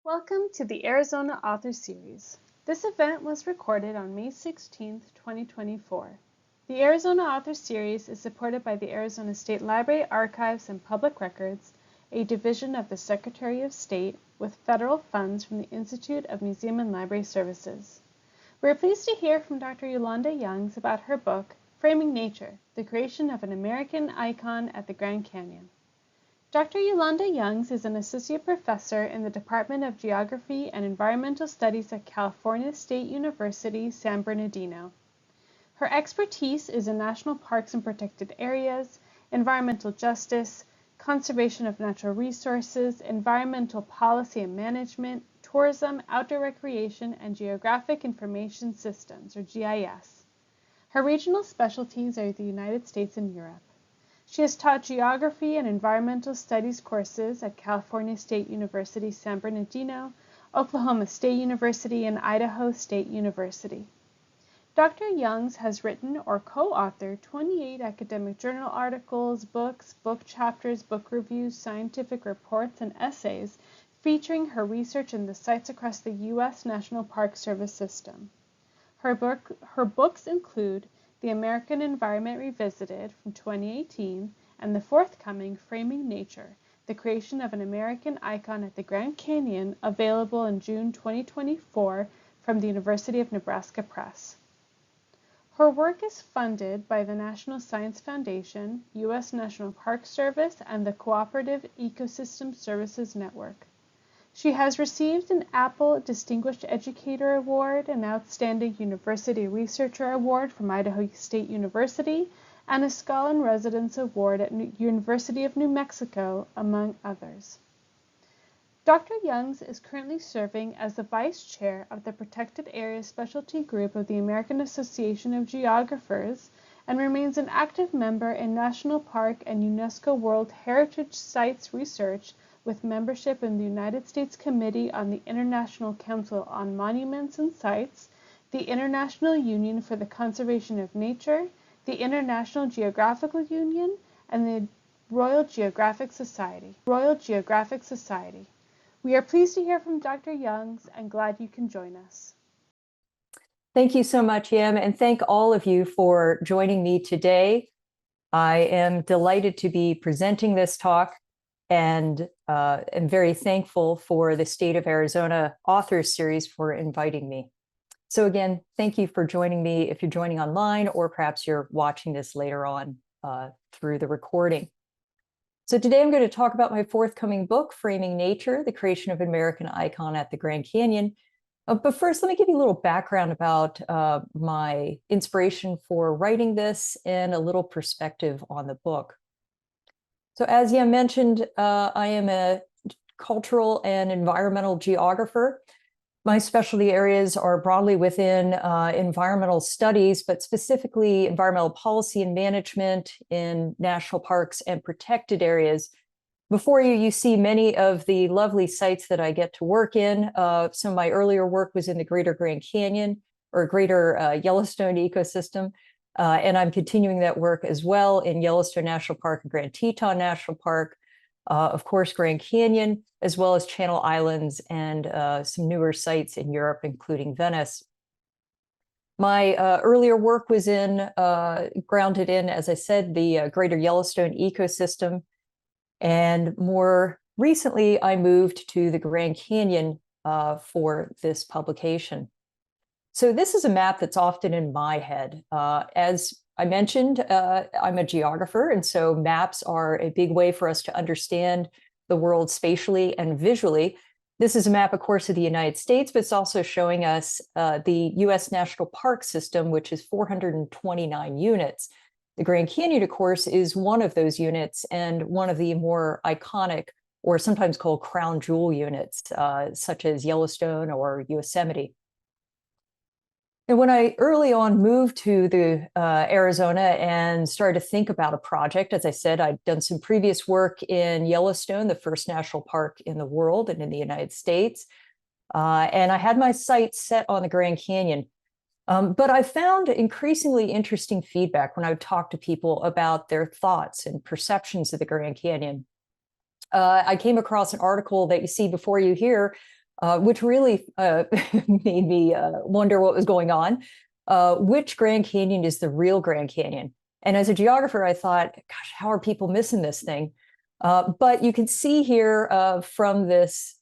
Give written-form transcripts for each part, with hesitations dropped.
Welcome to the Arizona Author Series. This event was recorded on May 16, 2024. The Arizona Author Series is supported by the Arizona State Library Archives and Public Records, a division of the Secretary of State, with federal funds from the Institute of Museum and Library Services. We are pleased to hear from Dr. Yolonda Youngs about her book, Framing Nature, the Creation of an American Icon at the Grand Canyon. Dr. Yolonda Youngs is an associate professor in the Department of Geography and Environmental Studies at California State University, San Bernardino. Her expertise is in national parks and protected areas, environmental justice, conservation of natural resources, environmental policy and management, tourism, outdoor recreation, and geographic information systems, or GIS. Her regional specialties are the United States and Europe. She has taught geography and environmental studies courses at California State University, San Bernardino, Oklahoma State University, and Idaho State University. Dr. Youngs has written or co-authored 28 academic journal articles, books, book chapters, book reviews, scientific reports, and essays featuring her research in the sites across the U.S. National Park Service system. Her books include The American Environment Revisited from 2018, and the forthcoming Framing Nature, the Creation of an American Icon at the Grand Canyon, available in June 2024 from the University of Nebraska Press. Her work is funded by the National Science Foundation, U.S. National Park Service, and the Cooperative Ecosystem Services Network. She has received an Apple Distinguished Educator Award, an Outstanding University Researcher Award from Idaho State University, and a Scholar in Residence Award at University of New Mexico, among others. Dr. Youngs is currently serving as the Vice Chair of the Protected Areas Specialty Group of the American Association of Geographers and remains an active member in National Park and UNESCO World Heritage Sites research with membership in the United States Committee on the International Council on Monuments and Sites, the International Union for the Conservation of Nature, the International Geographical Union, and the Royal Geographic Society. We are pleased to hear from Dr. Youngs and glad you can join us. Thank you so much, Yam, and thank all of you for joining me today. I am delighted to be presenting this talk and am very thankful for the State of Arizona Authors Series for inviting me. So again, thank you for joining me if you're joining online or perhaps you're watching this later on through the recording. So today I'm going to talk about my forthcoming book, Framing Nature, the Creation of an American Icon at the Grand Canyon. But first, let me give you a little background about my inspiration for writing this and a little perspective on the book. So as Yam mentioned, I am a cultural and environmental geographer. My specialty areas are broadly within environmental studies, but specifically environmental policy and management in national parks and protected areas. Before you, you see many of the lovely sites that I get to work in. Some of my earlier work was in the Greater Grand Canyon or Greater Yellowstone ecosystem. And I'm continuing that work as well in Yellowstone National Park and Grand Teton National Park, of course, Grand Canyon, as well as Channel Islands and some newer sites in Europe, including Venice. My earlier work was grounded in, as I said, the Greater Yellowstone ecosystem. And more recently, I moved to the Grand Canyon for this publication. So this is a map that's often in my head. As I mentioned, I'm a geographer, and so maps are a big way for us to understand the world spatially and visually. This is a map, of course, of the United States, but it's also showing us the U.S. National Park System, which is 429 units. The Grand Canyon, of course, is one of those units and one of the more iconic or sometimes called crown jewel units, such as Yellowstone or Yosemite. And when I early on moved to Arizona and started to think about a project, as I said, I'd done some previous work in Yellowstone, the first national park in the world and in the United States. And I had my sights set on the Grand Canyon. But I found increasingly interesting feedback when I would talk to people about their thoughts and perceptions of the Grand Canyon. I came across an article that you see before you here which really made me wonder what was going on. Which Grand Canyon is the real Grand Canyon? And as a geographer, I thought, gosh, how are people missing this thing? But you can see here from this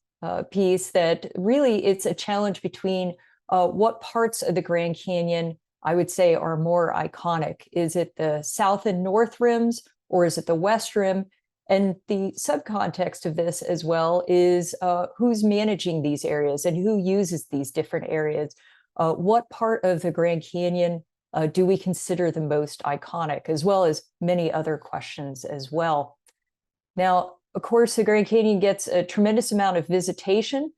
piece that really it's a challenge between what parts of the Grand Canyon I would say are more iconic. Is it the south and north rims, or is it the west rim? And the subcontext of this as well is who's managing these areas and who uses these different areas. What part of the Grand Canyon do we consider the most iconic, as well as many other questions as well. Now, of course, the Grand Canyon gets a tremendous amount of visitation.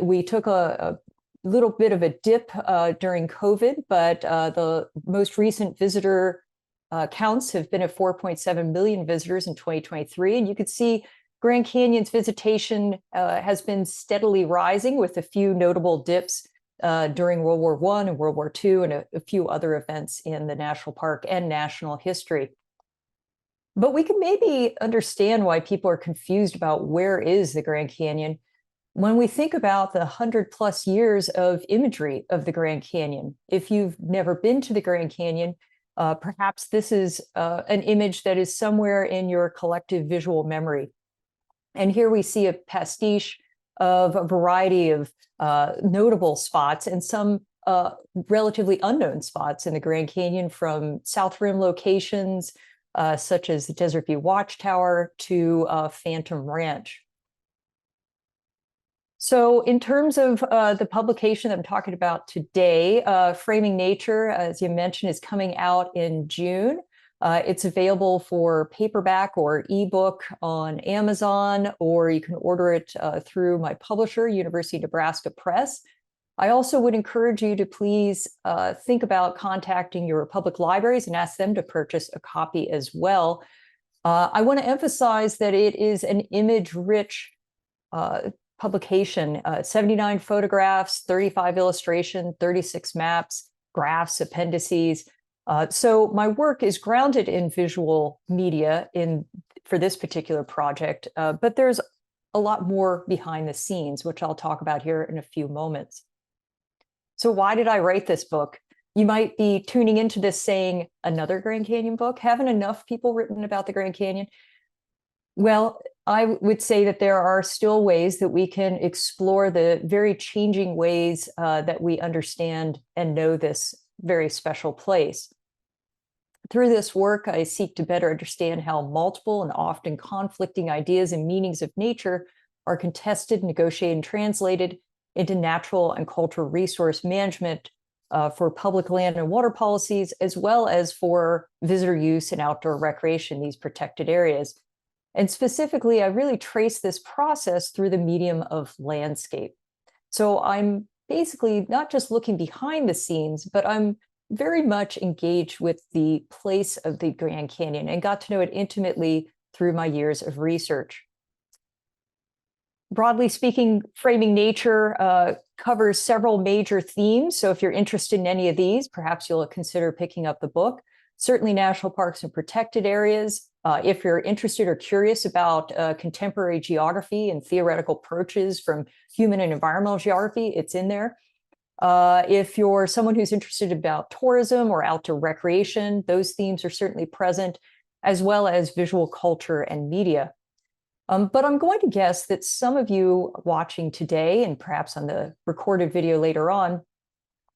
We took a little bit of a dip during COVID, but the most recent visitor counts have been at 4.7 million visitors in 2023. And you could see Grand Canyon's visitation has been steadily rising, with a few notable dips during World War I and World War II, and a few other events in the national park and national history. But we can maybe understand why people are confused about where is the Grand Canyon when we think about the 100+ years of imagery of the Grand Canyon. If you've never been to the Grand Canyon, perhaps this is an image that is somewhere in your collective visual memory. And here we see a pastiche of a variety of notable spots and some relatively unknown spots in the Grand Canyon, from South Rim locations, such as the Desert View Watchtower, to Phantom Ranch. So in terms of the publication that I'm talking about today, Framing Nature, as you mentioned, is coming out in June. It's available for paperback or ebook on Amazon, or you can order it through my publisher, University of Nebraska Press. I also would encourage you to please think about contacting your public libraries and ask them to purchase a copy as well. I want to emphasize that it is an image-rich publication, 79 photographs, 35 illustration, 36 maps, graphs, appendices. So my work is grounded in visual media for this particular project, but there's a lot more behind the scenes, which I'll talk about here in a few moments. So why did I write this book? You might be tuning into this saying, another Grand Canyon book? Haven't enough people written about the Grand Canyon? Well, I would say that there are still ways that we can explore the very changing ways that we understand and know this very special place. Through this work, I seek to better understand how multiple and often conflicting ideas and meanings of nature are contested, negotiated, and translated into natural and cultural resource management for public land and water policies, as well as for visitor use and outdoor recreation in these protected areas. And specifically, I really trace this process through the medium of landscape. So I'm basically not just looking behind the scenes, but I'm very much engaged with the place of the Grand Canyon and got to know it intimately through my years of research. Broadly speaking, Framing Nature covers several major themes. So if you're interested in any of these, perhaps you'll consider picking up the book. Certainly national parks and protected areas. If you're interested or curious about contemporary geography and theoretical approaches from human and environmental geography, it's in there. If you're someone who's interested about tourism or outdoor recreation, those themes are certainly present, as well as visual culture and media. But I'm going to guess that some of you watching today, and perhaps on the recorded video later on,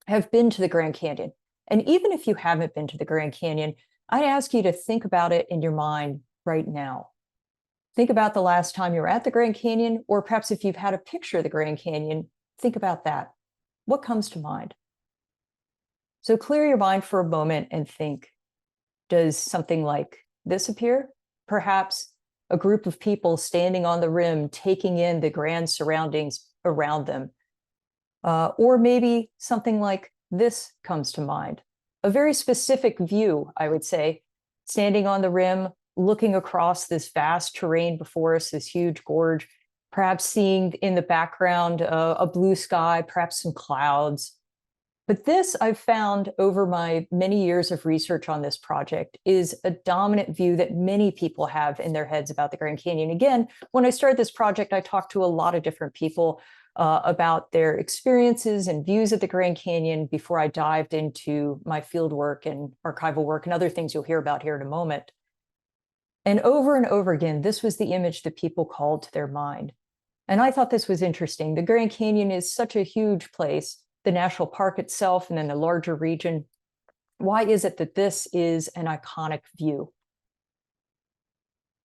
have been to the Grand Canyon. And even if you haven't been to the Grand Canyon, I'd ask you to think about it in your mind right now. Think about the last time you were at the Grand Canyon, or perhaps if you've had a picture of the Grand Canyon, think about that. What comes to mind? So clear your mind for a moment and think, does something like this appear? Perhaps a group of people standing on the rim, taking in the grand surroundings around them. Or maybe something like this comes to mind. A very specific view, I would say, standing on the rim, looking across this vast terrain before us, this huge gorge, perhaps seeing in the background a blue sky, perhaps some clouds. But this, I've found over my many years of research on this project, is a dominant view that many people have in their heads about the Grand Canyon. Again, when I started this project, I talked to a lot of different people about their experiences and views of the Grand Canyon before I dived into my field work and archival work and other things you'll hear about here in a moment. And over again, this was the image that people called to their mind. And I thought this was interesting. The Grand Canyon is such a huge place, the national park itself, and then the larger region. Why is it that this is an iconic view?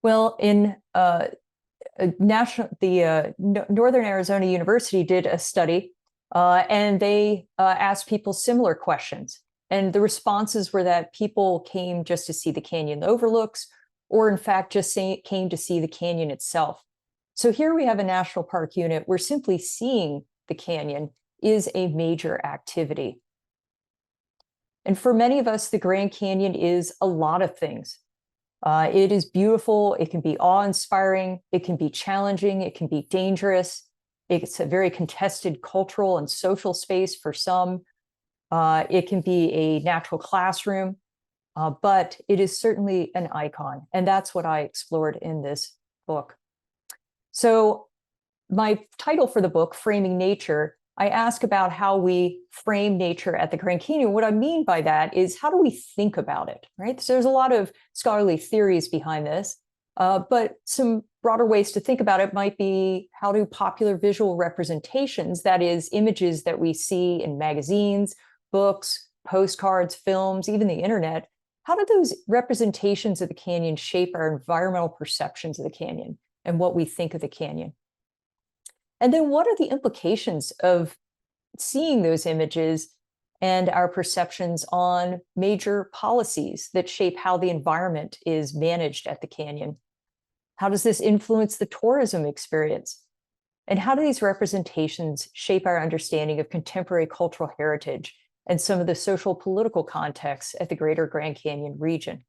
Well, in Northern Arizona University did a study, and they asked people similar questions. And the responses were that people came just to see the canyon overlooks, or in fact, just came to see the canyon itself. So here we have a national park unit where simply seeing the canyon is a major activity. And for many of us, the Grand Canyon is a lot of things. It is beautiful. It can be awe-inspiring. It can be challenging. It can be dangerous. It's a very contested cultural and social space for some. It can be a natural classroom, but it is certainly an icon. And that's what I explored in this book. So my title for the book, Framing Nature, I ask about how we frame nature at the Grand Canyon. What I mean by that is, how do we think about it, right? So there's a lot of scholarly theories behind this, but some broader ways to think about it might be, how do popular visual representations, that is, images that we see in magazines, books, postcards, films, even the internet, how do those representations of the canyon shape our environmental perceptions of the canyon and what we think of the canyon? And then what are the implications of seeing those images and our perceptions on major policies that shape how the environment is managed at the canyon? How does this influence the tourism experience? And how do these representations shape our understanding of contemporary cultural heritage and some of the social political contexts at the greater Grand Canyon region?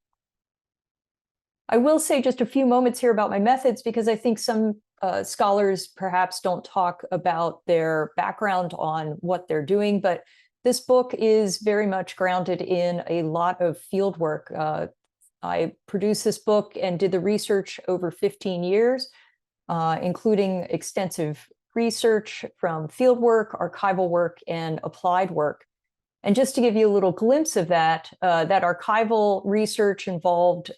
I will say just a few moments here about my methods, because I think some scholars perhaps don't talk about their background on what they're doing, but this book is very much grounded in a lot of field work. I produced this book and did the research over 15 years, including extensive research from field work, archival work, and applied work. And just to give you a little glimpse of that, that archival research involved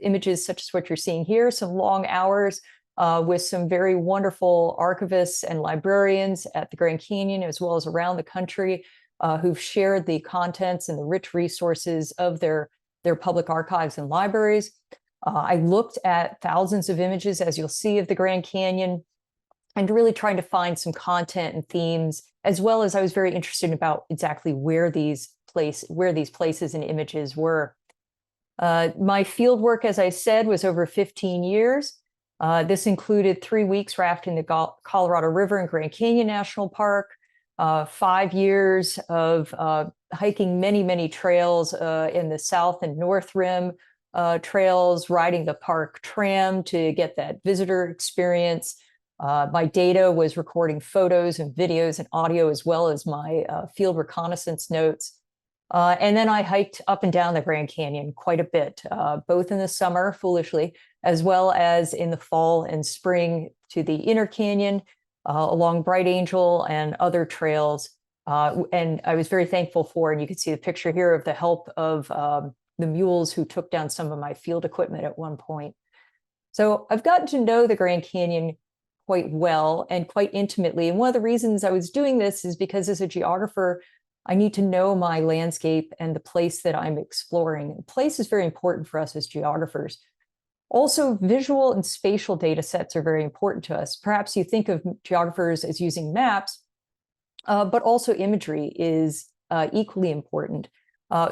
images such as what you're seeing here, some long hours with some very wonderful archivists and librarians at the Grand Canyon, as well as around the country, who've shared the contents and the rich resources of their public archives and libraries. I looked at thousands of images, as you'll see, of the Grand Canyon, and really trying to find some content and themes, as well as I was very interested about exactly where these places and images were. My field work, as I said, was over 15 years. This included 3 weeks rafting the Colorado River in Grand Canyon National Park, 5 years of hiking many trails in the South and North Rim trails, riding the park tram to get that visitor experience. My data was recording photos and videos and audio, as well as my field reconnaissance notes. And then I hiked up and down the Grand Canyon quite a bit, both in the summer, foolishly, as well as in the fall and spring to the Inner Canyon, along Bright Angel and other trails. And I was very thankful for, and you can see the picture here of the help of the mules who took down some of my field equipment at one point. So I've gotten to know the Grand Canyon quite well and quite intimately. And one of the reasons I was doing this is because, as a geographer, I need to know my landscape and the place that I'm exploring. Place is very important for us as geographers. Also, visual and spatial data sets are very important to us. Perhaps you think of geographers as using maps, but also imagery is equally important.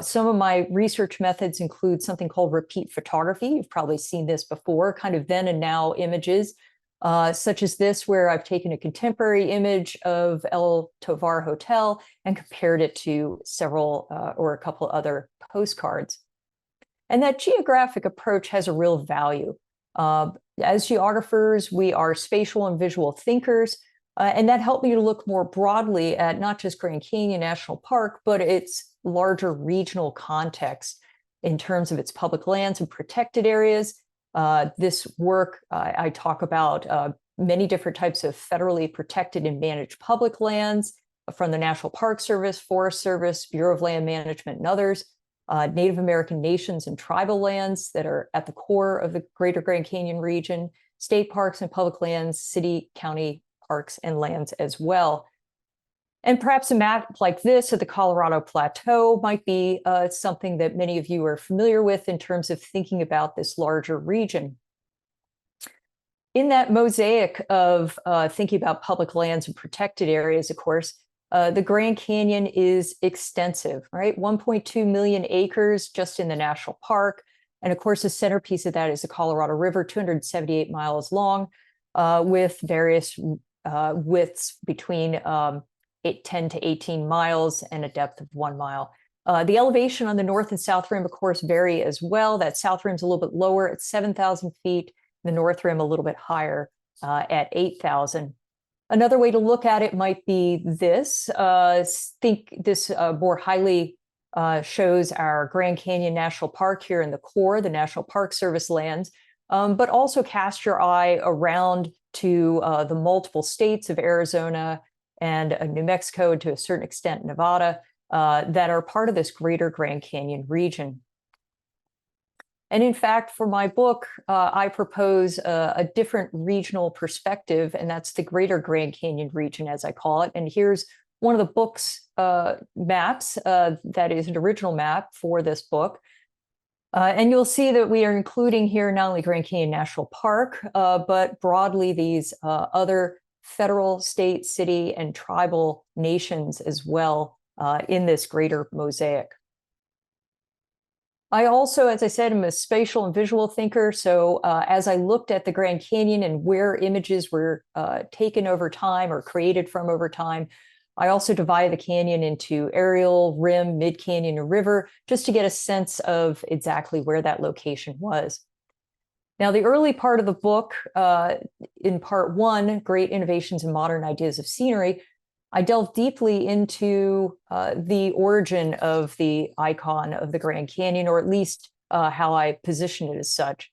Some of my research methods include something called repeat photography. You've probably seen this before, kind of then and now images, such as this, where I've taken a contemporary image of El Tovar Hotel and compared it to several or a couple other postcards. And that geographic approach has a real value. As geographers, we are spatial and visual thinkers, and that helped me to look more broadly at not just Grand Canyon National Park, but its larger regional context in terms of its public lands and protected areas. This work, I talk about many different types of federally protected and managed public lands from the National Park Service, Forest Service, Bureau of Land Management, and others, Native American nations and tribal lands that are at the core of the Greater Grand Canyon region, state parks and public lands, city, county parks, and lands as well. And perhaps a map like this of the Colorado Plateau might be something that many of you are familiar with in terms of thinking about this larger region. In that mosaic of thinking about public lands and protected areas, of course, the Grand Canyon is extensive, right? 1.2 million acres just in the national park. And of course, the centerpiece of that is the Colorado River, 278 miles long, with various widths between 10 to 18 miles and a depth of 1 mile. The elevation on the north and south rim, of course, vary as well. That south rim is a little bit lower at 7,000 feet, the north rim a little bit higher at 8,000. Another way to look at it might be this. Think this more highly shows our Grand Canyon National Park here in the core, the National Park Service lands, but also cast your eye around to the multiple states of Arizona and New Mexico, and to a certain extent Nevada, that are part of this greater Grand Canyon region. And in fact, for my book, I propose a different regional perspective, and that's the greater Grand Canyon region, as I call it. And here's one of the book's maps, that is an original map for this book. And you'll see that we are including here not only Grand Canyon National Park, but broadly these other federal, state, city, and tribal nations as well in this greater mosaic. I also, as I said, am a spatial and visual thinker. So as I looked at the Grand Canyon and where images were taken over time or created from over time, I also divided the canyon into aerial, rim, mid-canyon, and river, just to get a sense of exactly where that location was. Now, the early part of the book, in part one, Great Innovations in Modern Ideas of Scenery, I delved deeply into the origin of the icon of the Grand Canyon, or at least how I position it as such.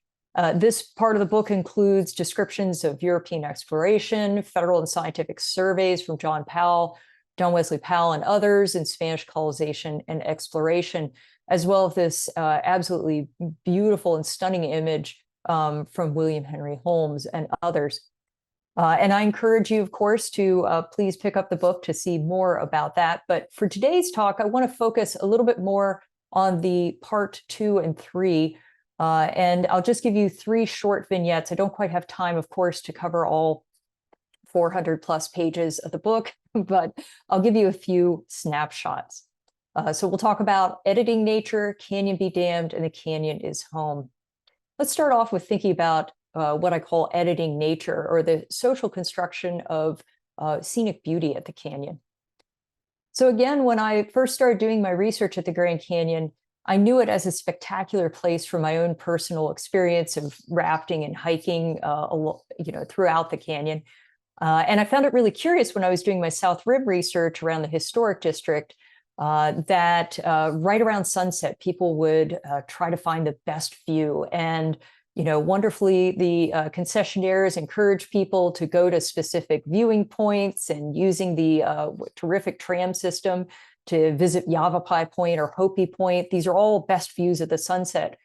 This part of the book includes descriptions of European exploration, federal and scientific surveys from John Wesley Powell, and others in Spanish colonization and exploration, as well as this absolutely beautiful and stunning image from William Henry Holmes and others. And I encourage you, of course, to please pick up the book to see more about that. But for today's talk, I want to focus a little bit more on the part 2 and 3. And I'll just give you 3 short vignettes. I don't quite have time, of course, to cover all 400 plus pages of the book, but I'll give you a few snapshots. So we'll talk about editing nature, Canyon Be Damned, and the Canyon is Home. Let's start off with thinking about what I call editing nature, or the social construction of scenic beauty at the canyon. So again, when I first started doing my research at the Grand Canyon, I knew it as a spectacular place from my own personal experience of rafting and hiking throughout the canyon. And I found it really curious when I was doing my South Rim research around the historic district, that right around sunset, people would try to find the best view. And wonderfully, the concessionaires encourage people to go to specific viewing points, and using the terrific tram system to visit Yavapai Point or Hopi Point. These are all best views of the sunset.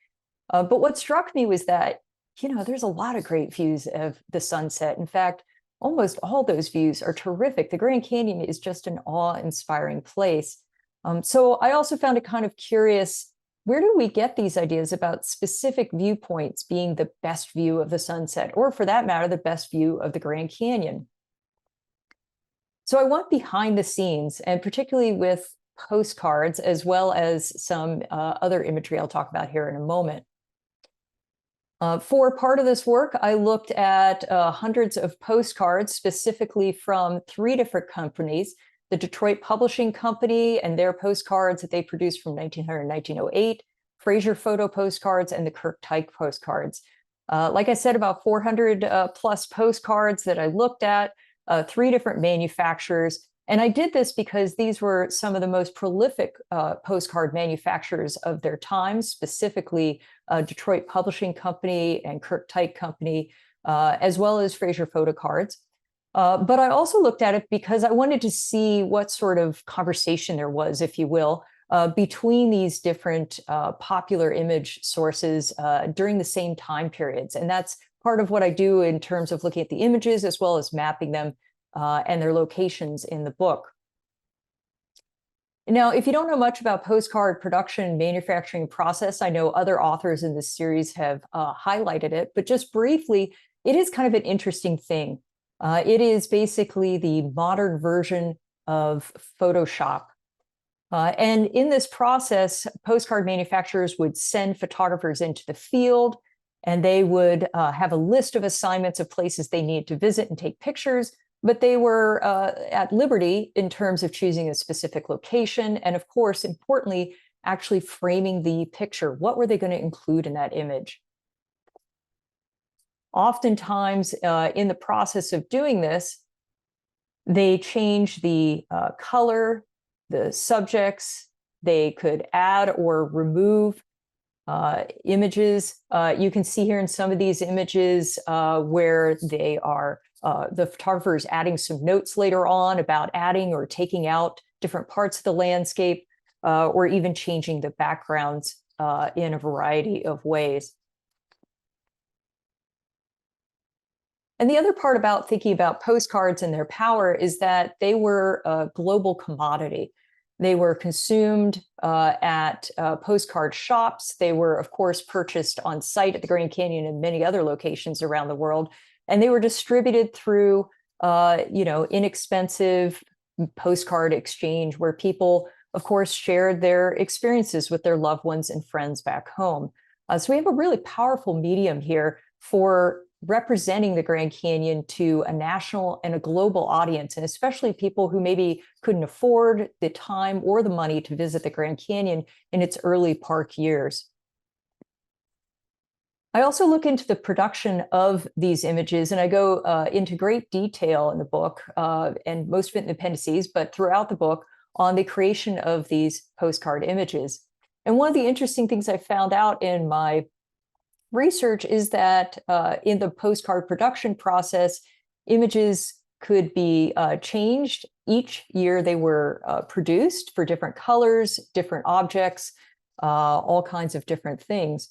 But what struck me was that, there's a lot of great views of the sunset. In fact, almost all those views are terrific. The Grand Canyon is just an awe-inspiring place. So I also found it kind of curious, where do we get these ideas about specific viewpoints being the best view of the sunset, or for that matter, the best view of the Grand Canyon? So I went behind the scenes, and particularly with postcards, as well as some other imagery I'll talk about here in a moment. For part of this work, I looked at hundreds of postcards, specifically from 3 different companies: the Detroit Publishing Company and their postcards that they produced from 1900 to 1908, Fraser Photo Postcards, and the Kirk Tyke postcards. Like I said, about 400 plus postcards that I looked at, 3 different manufacturers. And I did this because these were some of the most prolific postcard manufacturers of their time, specifically Detroit Publishing Company and Kirk Tyke Company. as well as Fraser photo cards. But I also looked at it because I wanted to see what sort of conversation there was, if you will, between these different popular image sources during the same time periods. And that's part of what I do in terms of looking at the images as well as mapping them and their locations in the book. Now, if you don't know much about postcard production and manufacturing process, I know other authors in this series have highlighted it, but just briefly, it is kind of an interesting thing. It is basically the modern version of Photoshop. And in this process, postcard manufacturers would send photographers into the field, and they would have a list of assignments of places they needed to visit and take pictures, but they were at liberty in terms of choosing a specific location. And of course, importantly, actually framing the picture. What were they going to include in that image? Oftentimes, in the process of doing this, they change the color, the subjects. They could add or remove images. You can see here in some of these images where they are, the photographer is adding some notes later on about adding or taking out different parts of the landscape, or even changing the backgrounds in a variety of ways. And the other part about thinking about postcards and their power is that they were a global commodity. They were consumed at postcard shops. They were, of course, purchased on site at the Grand Canyon and many other locations around the world. And they were distributed through, inexpensive postcard exchange where people, of course, shared their experiences with their loved ones and friends back home. So we have a really powerful medium here for representing the Grand Canyon to a national and a global audience, and especially people who maybe couldn't afford the time or the money to visit the Grand Canyon in its early park years. I also look into the production of these images, and I go into great detail in the book, and most of it in the appendices, but throughout the book, on the creation of these postcard images. And one of the interesting things I found out in my research is that in the postcard production process, images could be changed. Each year they were produced for different colors, different objects, all kinds of different things.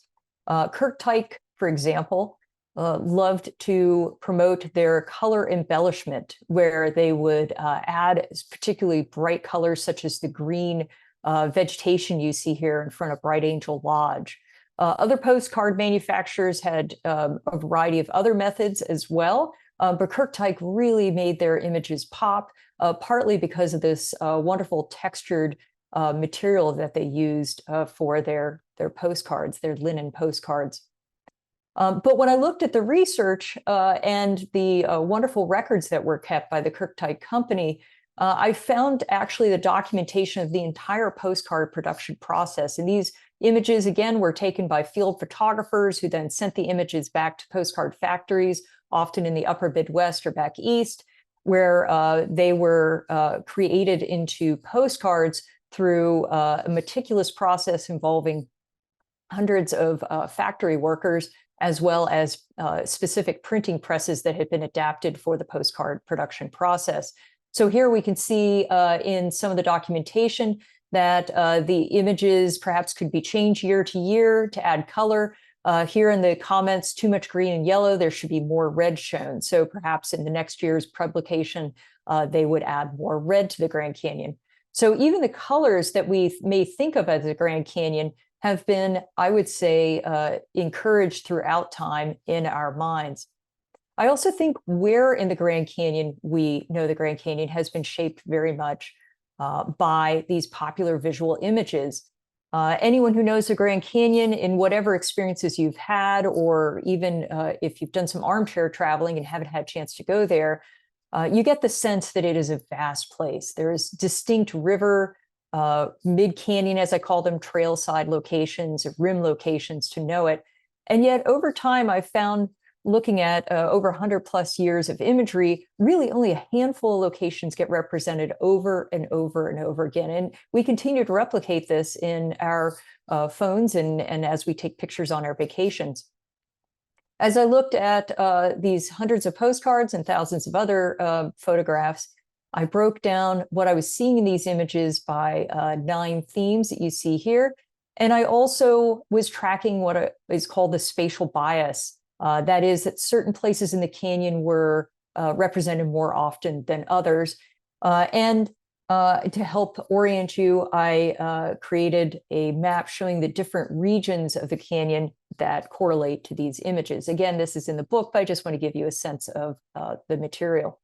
Kirktyke, for example, loved to promote their color embellishment, where they would add particularly bright colors such as the green vegetation you see here in front of Bright Angel Lodge. Other postcard manufacturers had a variety of other methods as well, but Kirktyke really made their images pop, partly because of this wonderful textured material that they used for their postcards, their linen postcards. But when I looked at the research and the wonderful records that were kept by the Kirktyke company, I found actually the documentation of the entire postcard production process. And these images, again, were taken by field photographers who then sent the images back to postcard factories, often in the upper Midwest or back east, where they were created into postcards through a meticulous process involving hundreds of factory workers, as well as specific printing presses that had been adapted for the postcard production process. So here we can see in some of the documentation that the images perhaps could be changed year to year to add color. Here in the comments, too much green and yellow, there should be more red shown. So perhaps in the next year's publication, they would add more red to the Grand Canyon. So even the colors that we may think of as the Grand Canyon have been, I would say, encouraged throughout time in our minds. I also think where in the Grand Canyon we know the Grand Canyon has been shaped very much by these popular visual images. Anyone who knows the Grand Canyon, in whatever experiences you've had, or even if you've done some armchair traveling and haven't had a chance to go there, you get the sense that it is a vast place. There is distinct river, mid-canyon, as I call them, trailside locations, rim locations to know it. And yet over time, I've found, looking at over 100 plus years of imagery, really only a handful of locations get represented over and over and over again. And we continue to replicate this in our phones and as we take pictures on our vacations. As I looked at these hundreds of postcards and thousands of other photographs, I broke down what I was seeing in these images by 9 themes that you see here. And I also was tracking what is called the spatial bias. That is that certain places in the canyon were represented more often than others. And to help orient you, I created a map showing the different regions of the canyon that correlate to these images. Again, this is in the book, but I just want to give you a sense of the material.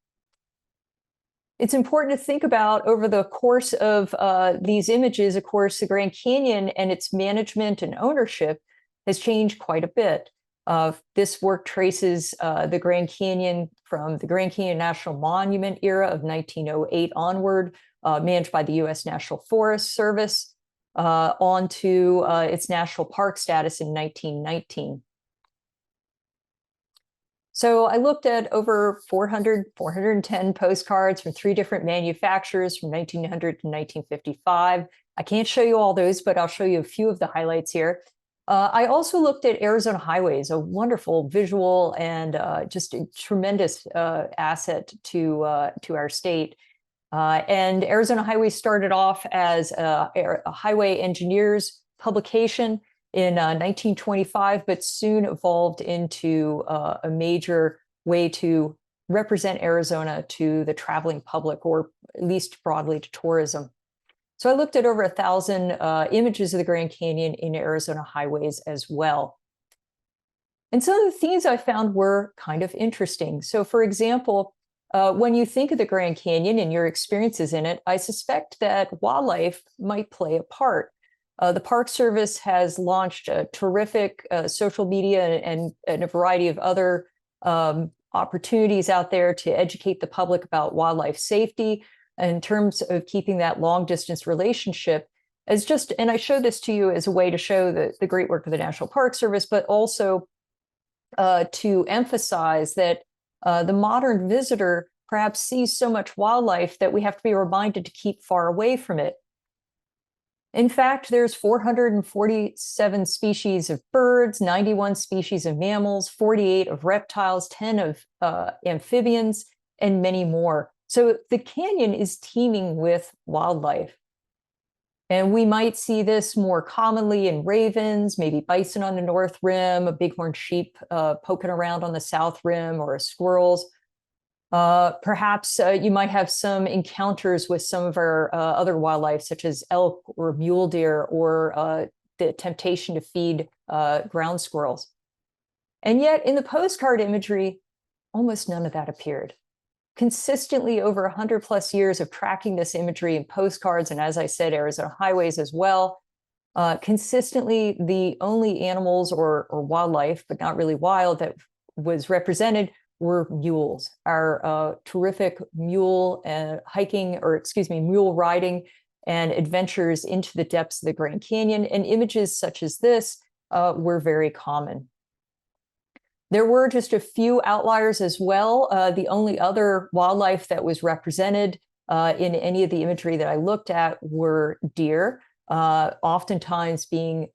It's important to think about over the course of these images, of course, the Grand Canyon and its management and ownership has changed quite a bit. This work traces the Grand Canyon from the Grand Canyon National Monument era of 1908 onward, managed by the U.S. National Forest Service, onto its national park status in 1919. So I looked at over 410 postcards from 3 different manufacturers from 1900 to 1955. I can't show you all those, but I'll show you a few of the highlights here. I also looked at Arizona Highways, a wonderful visual and just a tremendous asset to our state. And Arizona Highways started off as a highway engineers publication in 1925, but soon evolved into a major way to represent Arizona to the traveling public, or at least broadly to tourism. So I looked at over 1,000 images of the Grand Canyon in Arizona Highways as well. And some of the themes I found were kind of interesting. So for example, when you think of the Grand Canyon and your experiences in it, I suspect that wildlife might play a part. The Park Service has launched a terrific social media and a variety of other opportunities out there to educate the public about wildlife safety in terms of keeping that long distance relationship as just, and I show this to you as a way to show the great work of the National Park Service, but also to emphasize that the modern visitor perhaps sees so much wildlife that we have to be reminded to keep far away from it. In fact, there's 447 species of birds, 91 species of mammals, 48 of reptiles, 10 of amphibians, and many more. So the canyon is teeming with wildlife. And we might see this more commonly in ravens, maybe bison on the north rim, a bighorn sheep poking around on the south rim, or squirrels. Perhaps you might have some encounters with some of our other wildlife, such as elk or mule deer, or the temptation to feed ground squirrels. And yet in the postcard imagery, almost none of that appeared. Consistently over 100 plus years of tracking this imagery in postcards, and as I said, Arizona Highways as well, consistently the only animals or wildlife, but not really wild, that was represented were mules. Our terrific mule mule riding and adventures into the depths of the Grand Canyon, and images such as this were very common. There were just a few outliers as well. The only other wildlife that was represented in any of the imagery that I looked at were deer, oftentimes being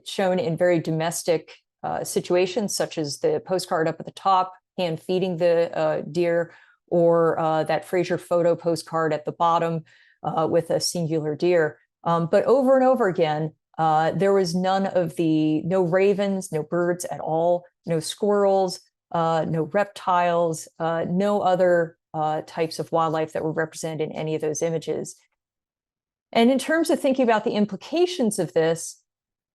shown in very domestic situations, such as the postcard up at the top, hand feeding the deer, or that Fraser photo postcard at the bottom with a singular deer. But over and over again, there was no ravens, no birds at all, no squirrels, no reptiles, no other types of wildlife that were represented in any of those images. And in terms of thinking about the implications of this,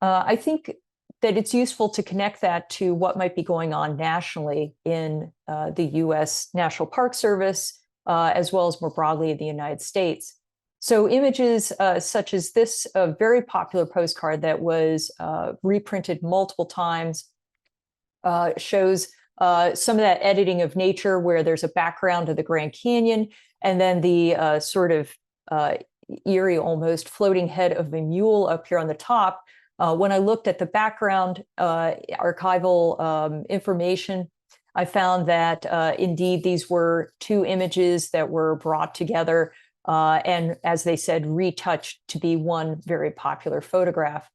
I think that it's useful to connect that to what might be going on nationally in the U.S. National Park Service, as well as more broadly in the United States. So images such as this very popular postcard that was reprinted multiple times shows some of that editing of nature, where there's a background of the Grand Canyon, and then the sort of eerie, almost floating head of a mule up here on the top. When I looked at the background archival information, I found that indeed these were 2 images that were brought together and, as they said, retouched to be one very popular photograph.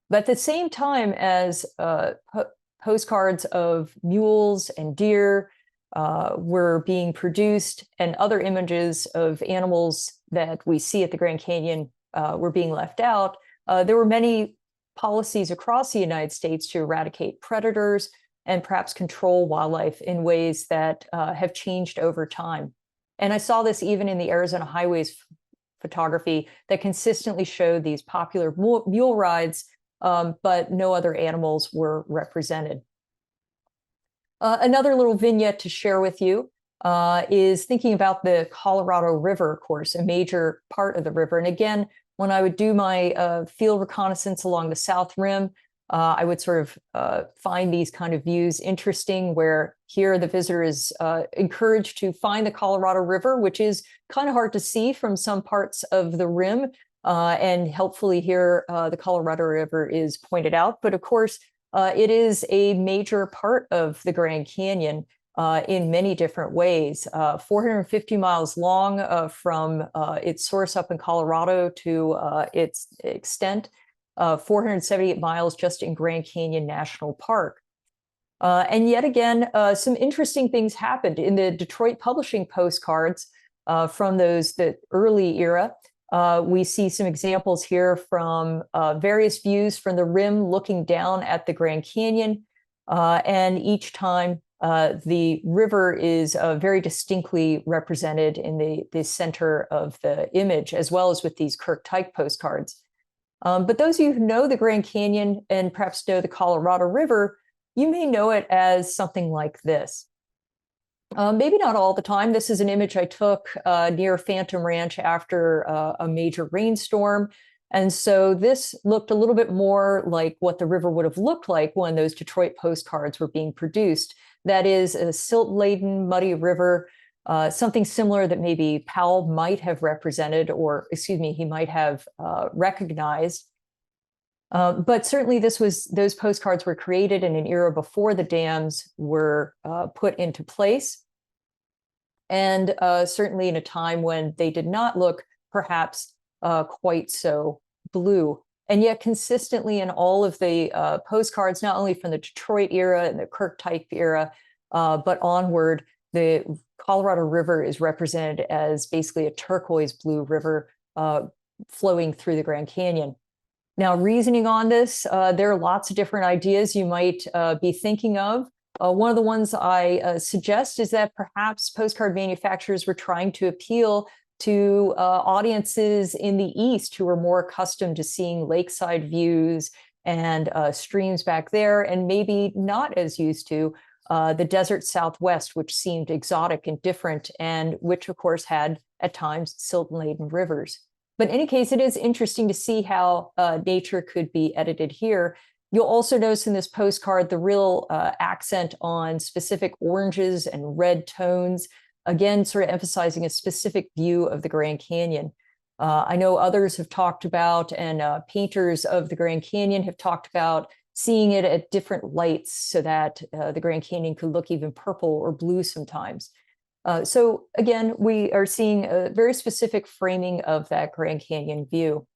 But at the same time as postcards of mules and deer were being produced, and other images of animals that we see at the Grand Canyon were being left out. There were many policies across the United States to eradicate predators and perhaps control wildlife in ways that have changed over time. And I saw this even in the Arizona highways photography that consistently showed these popular mule rides, but no other animals were represented. Another little vignette to share with you is thinking about the Colorado River, of course, a major part of the river. And again, when I would do my field reconnaissance along the South Rim, I would sort of find these kind of views interesting, where here the visitor is encouraged to find the Colorado River, which is kind of hard to see from some parts of the rim. And helpfully here, the Colorado River is pointed out. But of course, it is a major part of the Grand Canyon in many different ways. 450 miles long from its source up in Colorado to its extent, 478 miles just in Grand Canyon National Park. And yet again, some interesting things happened in the Detroit publishing postcards from the early era. We see some examples here from various views from the rim looking down at the Grand Canyon. And each time the river is very distinctly represented in the center of the image, as well as with these Kirk Tyke postcards. But those of you who know the Grand Canyon and perhaps know the Colorado River, you may know it as something like this. Maybe not all the time. This is an image I took near Phantom Ranch after a major rainstorm. And so this looked a little bit more like what the river would have looked like when those Detroit postcards were being produced. That is a silt-laden, muddy river, something similar that maybe Powell might have represented, or excuse me, he might have recognized. But certainly those postcards were created in an era before the dams were put into place. And certainly in a time when they did not look perhaps quite so blue. And yet consistently in all of the postcards, not only from the Detroit era and the Kirk Tyke era, but onward, the Colorado River is represented as basically a turquoise blue river flowing through the Grand Canyon. Now, reasoning on this, there are lots of different ideas you might be thinking of. One of the ones I suggest is that perhaps postcard manufacturers were trying to appeal to audiences in the East who were more accustomed to seeing lakeside views and streams back there, and maybe not as used to the desert Southwest, which seemed exotic and different, and which, of course, had at times silt-laden rivers. But in any case, it is interesting to see how nature could be edited here. You'll also notice in this postcard the real accent on specific oranges and red tones, again, sort of emphasizing a specific view of the Grand Canyon. I know others have talked about, and painters of the Grand Canyon have talked about seeing it at different lights so that the Grand Canyon could look even purple or blue sometimes. So again, we are seeing a very specific framing of that Grand Canyon view.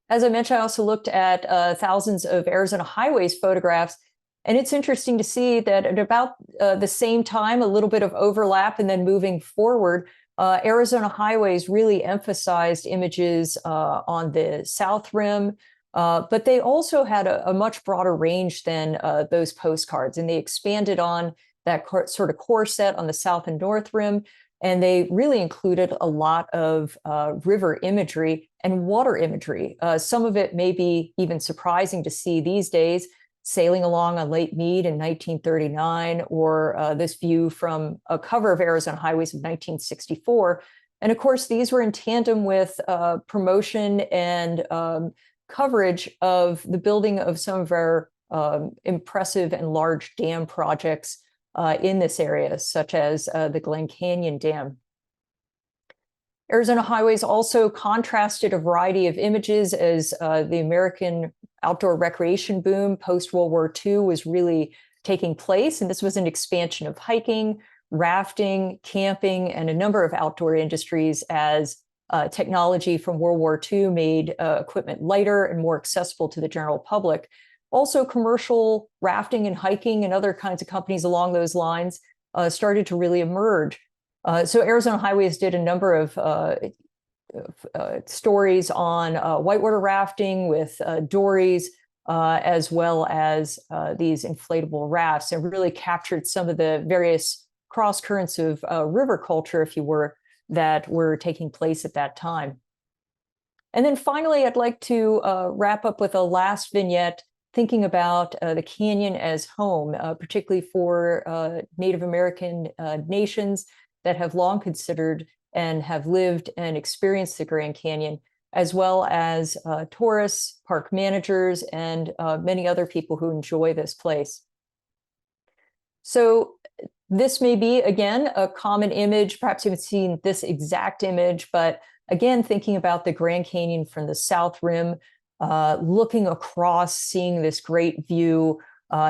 As I mentioned, I also looked at thousands of Arizona highways photographs, and it's interesting to see that at about the same time, a little bit of overlap, and then moving forward, Arizona highways really emphasized images on the South Rim, but they also had a much broader range than those postcards, and they expanded on that sort of core set on the South and North Rim. And they really included a lot of river imagery and water imagery. Some of it may be even surprising to see these days, sailing along on Lake Mead in 1939, or this view from a cover of Arizona Highways of 1964. And of course, these were in tandem with promotion and coverage of the building of some of our impressive and large dam projects in this area, such as the Glen Canyon Dam. Arizona highways also contrasted a variety of images as the American outdoor recreation boom post-World War II was really taking place. And this was an expansion of hiking, rafting, camping, and a number of outdoor industries as technology from World War II made equipment lighter and more accessible to the general public. Also, commercial rafting and hiking and other kinds of companies along those lines started to really emerge. So Arizona Highways did a number of stories on whitewater rafting with dories, as well as these inflatable rafts, and really captured some of the various cross currents of river culture, if you were, that were taking place at that time. And then finally, I'd like to wrap up with a last vignette thinking about the canyon as home, particularly for Native American nations that have long considered and have lived and experienced the Grand Canyon, as well as tourists, park managers, and many other people who enjoy this place. So this may be, again, a common image. Perhaps you haven't seen this exact image, but again, thinking about the Grand Canyon from the South Rim, looking across, seeing this great view.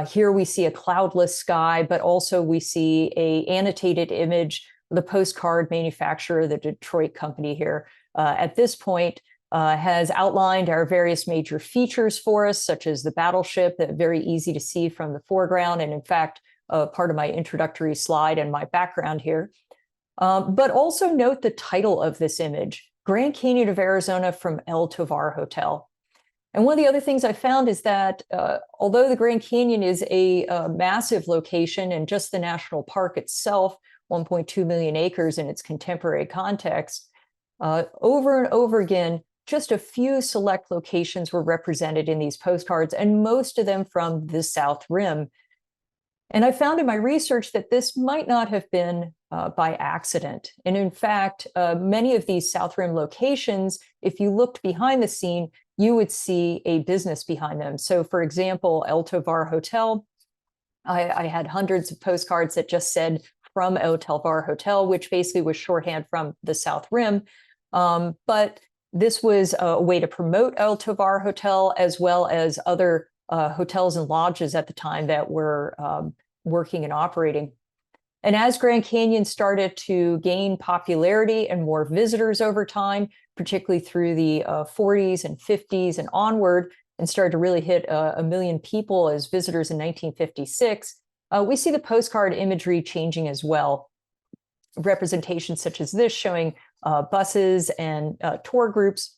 Here we see a cloudless sky, but also we see an annotated image. The postcard manufacturer, the Detroit company here, at this point has outlined our various major features for us, such as the battleship, that very easy to see from the foreground, and in fact, part of my introductory slide and my background here. But also note the title of this image, Grand Canyon of Arizona from El Tovar Hotel. And one of the other things I found is that although the Grand Canyon is a massive location, and just the national park itself, 1.2 million acres in its contemporary context, over and over again, just a few select locations were represented in these postcards, and most of them from the South Rim. And I found in my research that this might not have been by accident. And in fact, many of these South Rim locations, if you looked behind the scene, you would see a business behind them. So for example, El Tovar Hotel, I had hundreds of postcards that just said from El Tovar Hotel, which basically was shorthand from the South Rim. But this was a way to promote El Tovar Hotel, as well as other hotels and lodges at the time that were working and operating. And as Grand Canyon started to gain popularity and more visitors over time, particularly through the 40s and 50s and onward, and started to really hit 1 million people as visitors in 1956, we see the postcard imagery changing as well. Representations such as this showing buses and tour groups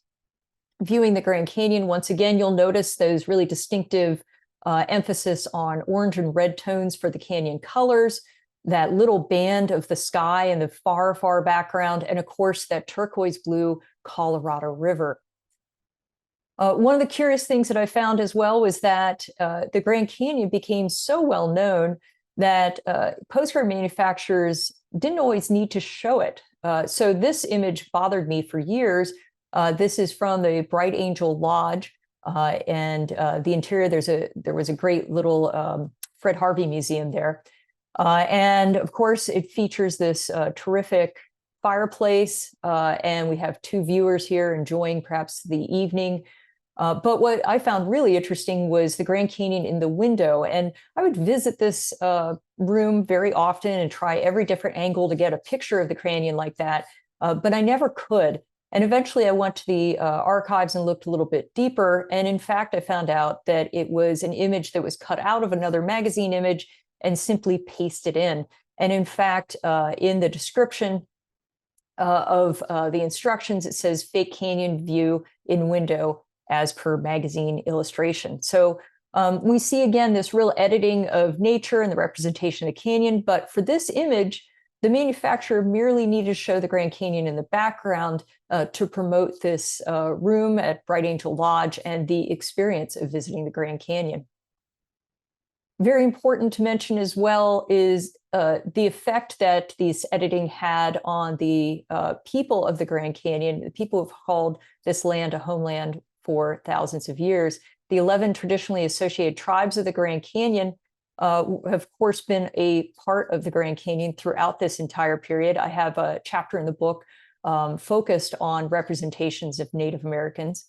viewing the Grand Canyon. Once again, you'll notice those really distinctive emphasis on orange and red tones for the canyon colors, that little band of the sky in the far, far background, and of course, that turquoise blue Colorado River. One of the curious things that I found as well was that the Grand Canyon became so well known that postcard manufacturers didn't always need to show it. So this image bothered me for years. This is from the Bright Angel Lodge, and the interior, there was a great little Fred Harvey museum there. And of course, it features this terrific fireplace, and we have two viewers here enjoying perhaps the evening. But what I found really interesting was the Grand Canyon in the window. And I would visit this room very often and try every different angle to get a picture of the canyon like that, but I never could. And eventually I went to the archives and looked a little bit deeper. And in fact, I found out that it was an image that was cut out of another magazine image and simply pasted in. And in fact, in the description of the instructions, it says fake canyon view in window as per magazine illustration. So we see again this real editing of nature and the representation of the canyon. But for this image, the manufacturer merely needed to show the Grand Canyon in the background to promote this room at Bright Angel Lodge and the experience of visiting the Grand Canyon. Very important to mention as well is the effect that this editing had on the people of the Grand Canyon. The people who've called this land a homeland for thousands of years. The 11 traditionally associated tribes of the Grand Canyon have, of course, been a part of the Grand Canyon throughout this entire period. I have a chapter in the book focused on representations of Native Americans.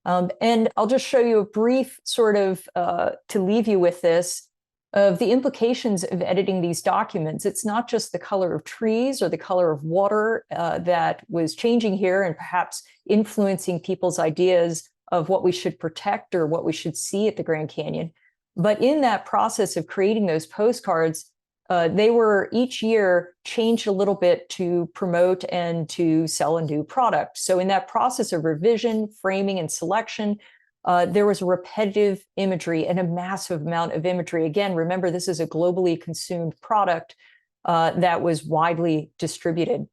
And I'll just show you a brief sort of, to leave you with this, of the implications of editing these documents. It's not just the color of trees or the color of water that was changing here and perhaps influencing people's ideas of what we should protect or what we should see at the Grand Canyon. But in that process of creating those postcards, they were each year changed a little bit to promote and to sell a new product. So in that process of revision, framing, and selection, there was repetitive imagery and a massive amount of imagery. Again, remember, this is a globally consumed product that was widely distributed.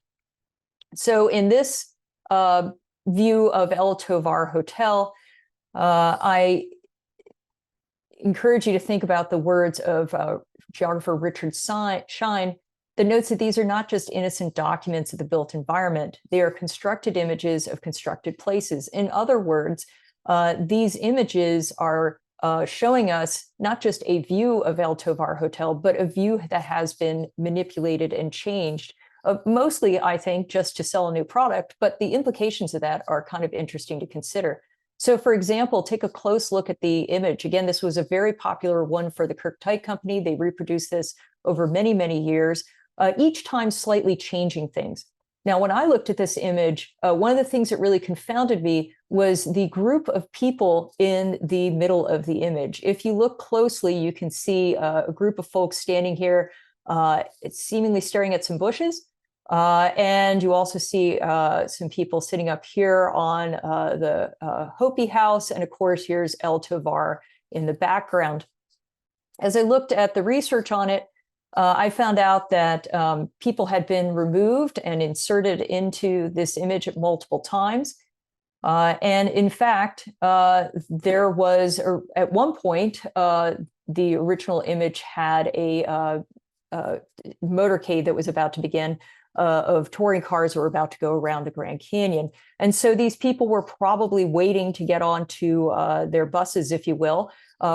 So in this view of El Tovar Hotel, I encourage you to think about the words of geographer Richard Schein that notes that these are not just innocent documents of the built environment, they are constructed images of constructed places. In other words, these images are showing us not just a view of El Tovar Hotel, but a view that has been manipulated and changed, mostly, I think, just to sell a new product, but the implications of that are kind of interesting to consider. So, for example, take a close look at the image. Again, this was a very popular one for the Kirkbride Company. They reproduced this over many, many years, each time slightly changing things. Now, when I looked at this image, one of the things that really confounded me was the group of people in the middle of the image. If you look closely, you can see a group of folks standing here, seemingly staring at some bushes. And you also see some people sitting up here on the Hopi House. And of course, here's El Tovar in the background. As I looked at the research on it, I found out that people had been removed and inserted into this image at multiple times. And in fact, there was, at one point, the original image had a motorcade that was about to begin, of touring cars that were about to go around the Grand Canyon. And so these people were probably waiting to get onto their buses, if you will,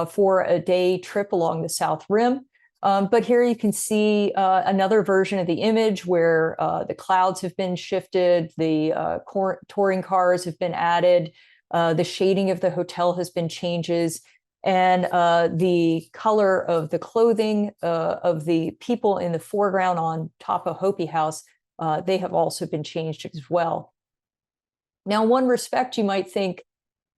for a day trip along the South Rim. But here you can see another version of the image where the clouds have been shifted, the touring cars have been added, the shading of the hotel has been changes, and the color of the clothing of the people in the foreground on top of Hopi House, they have also been changed as well. Now, in one respect, you might think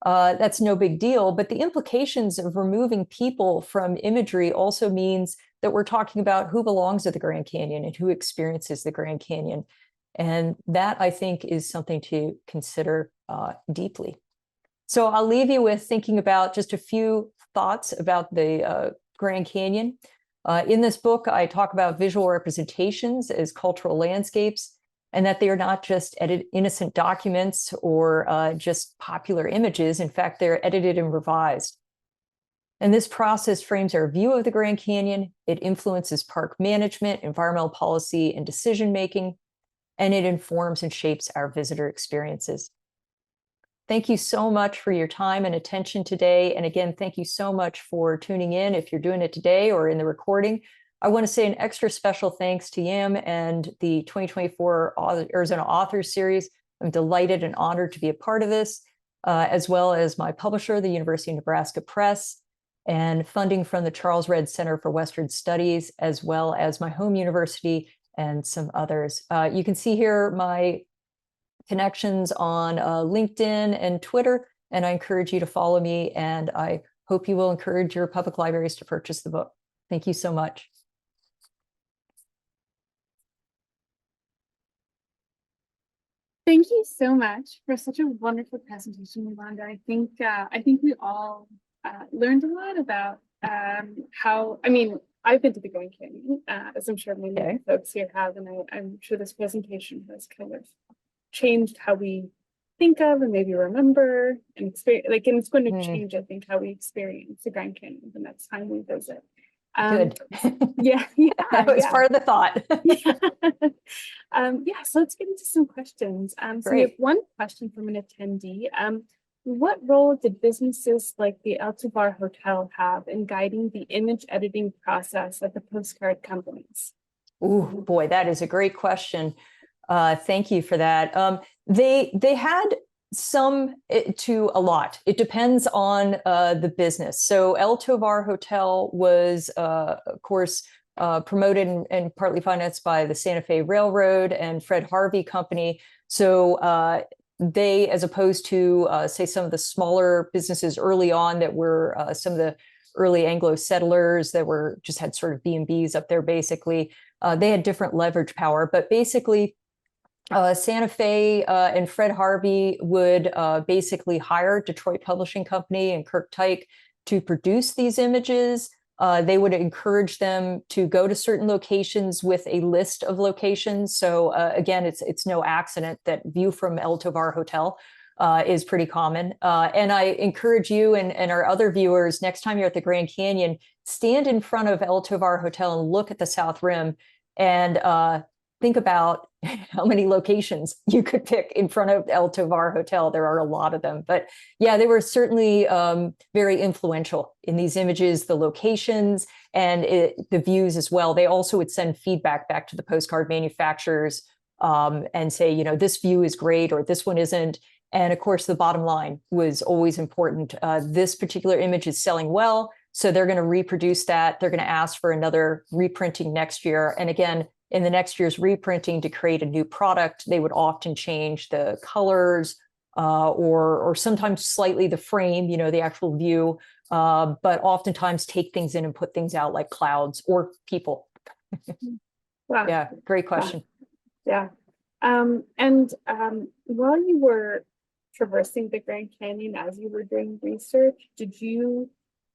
that's no big deal, but the implications of removing people from imagery also means that we're talking about who belongs to the Grand Canyon and who experiences the Grand Canyon. And that, I think, is something to consider deeply. So I'll leave you with thinking about just a few thoughts about the Grand Canyon. In this book, I talk about visual representations as cultural landscapes, and that they are not just innocent documents or just popular images. In fact, they're edited and revised. And this process frames our view of the Grand Canyon. It influences park management, environmental policy, and decision-making, and it informs and shapes our visitor experiences. Thank you so much for your time and attention today. And again, thank you so much for tuning in. If you're doing it today or in the recording, I want to say an extra special thanks to Yim and the 2024 Arizona Authors Series. I'm delighted and honored to be a part of this, as well as my publisher, the University of Nebraska Press, and funding from the Charles Redd Center for Western Studies, as well as my home university and some others. You can see here my connections on LinkedIn and Twitter, and I encourage you to follow me, and I hope you will encourage your public libraries to purchase the book. Thank you so much. Thank you so much for such a wonderful presentation, Yolonda. I think we all learned a lot about how, I mean, I've been to the Grand Canyon, as I'm sure many folks here have, and I'm sure this presentation has kind of changed how we think of and maybe remember and experience, like, and it's going to change, I think, how we experience the Grand Canyon the next time we visit. Good. Yeah, that was part of the thought. So let's get into some questions. So we have one question from an attendee. What role did businesses like the El Tovar Hotel have in guiding the image editing process at the postcard companies? Oh boy, that is a great question. Thank you for that. They had some to a lot. It depends on the business. So El Tovar Hotel was, of course, promoted and partly financed by the Santa Fe Railroad and Fred Harvey Company. So they, as opposed to, say, some of the smaller businesses early on that were some of the early Anglo settlers that were just had sort of B&Bs up there, basically, they had different leverage power. But basically, Santa Fe and Fred Harvey would basically hire Detroit Publishing Company and Kirk Tyke to produce these images. They would encourage them to go to certain locations with a list of locations. So again, it's no accident that view from El Tovar Hotel is pretty common. And I encourage you and our other viewers, next time you're at the Grand Canyon, stand in front of El Tovar Hotel and look at the South Rim and think about how many locations you could pick in front of El Tovar Hotel. There are a lot of them, but yeah, they were certainly very influential in these images, the locations and the views as well. They also would send feedback back to the postcard manufacturers and say, you know, this view is great or this one isn't. And of course, the bottom line was always important. This particular image is selling well, so they're going to reproduce that. They're going to ask for another reprinting next year. And again, in the next year's reprinting, to create a new product, they would often change the colors or sometimes slightly the frame, you know, the actual view, but oftentimes take things in and put things out like clouds or people. Wow. Yeah, great question. Yeah. While you were traversing the Grand Canyon as you were doing research,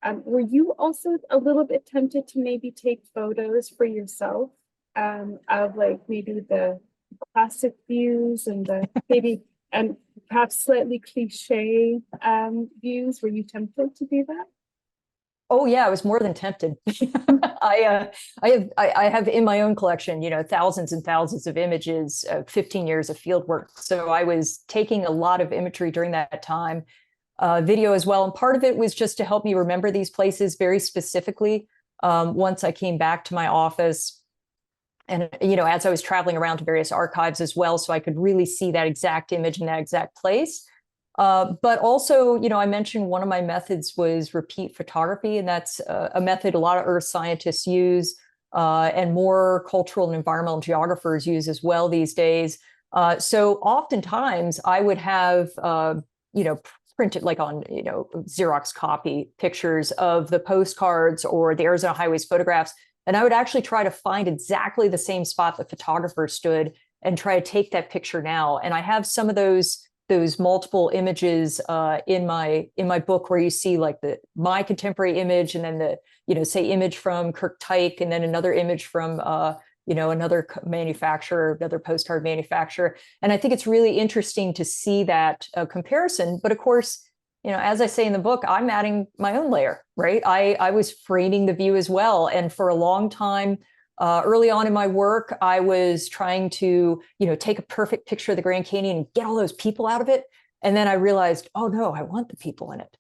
were you also a little bit tempted to maybe take photos for yourself of like maybe the classic views and the maybe and perhaps slightly cliche views? Were you tempted to do that? Oh yeah, I was more than tempted. I have in my own collection, you know, thousands and thousands of images, 15 years of field work. So I was taking a lot of imagery during that time, video as well. And part of it was just to help me remember these places very specifically. Once I came back to my office, and, you know, as I was traveling around to various archives as well, so I could really see that exact image in that exact place. But also, you know, I mentioned one of my methods was repeat photography, and that's a method a lot of earth scientists use and more cultural and environmental geographers use as well these days. So oftentimes I would have, you know, printed like on, you know, Xerox copy pictures of the postcards or the Arizona Highways photographs. And I would actually try to find exactly the same spot the photographer stood and try to take that picture now. And I have some of those multiple images in my book where you see like my contemporary image and then the, you know, say image from Kirk Tyke and then another image from you know, another manufacturer, another postcard manufacturer. And I think it's really interesting to see that comparison. But of course, you know, as I say in the book, I'm adding my own layer, right? I was framing the view as well. And for a long time, early on in my work, I was trying to, you know, take a perfect picture of the Grand Canyon and get all those people out of it. And then I realized, oh no, I want the people in it.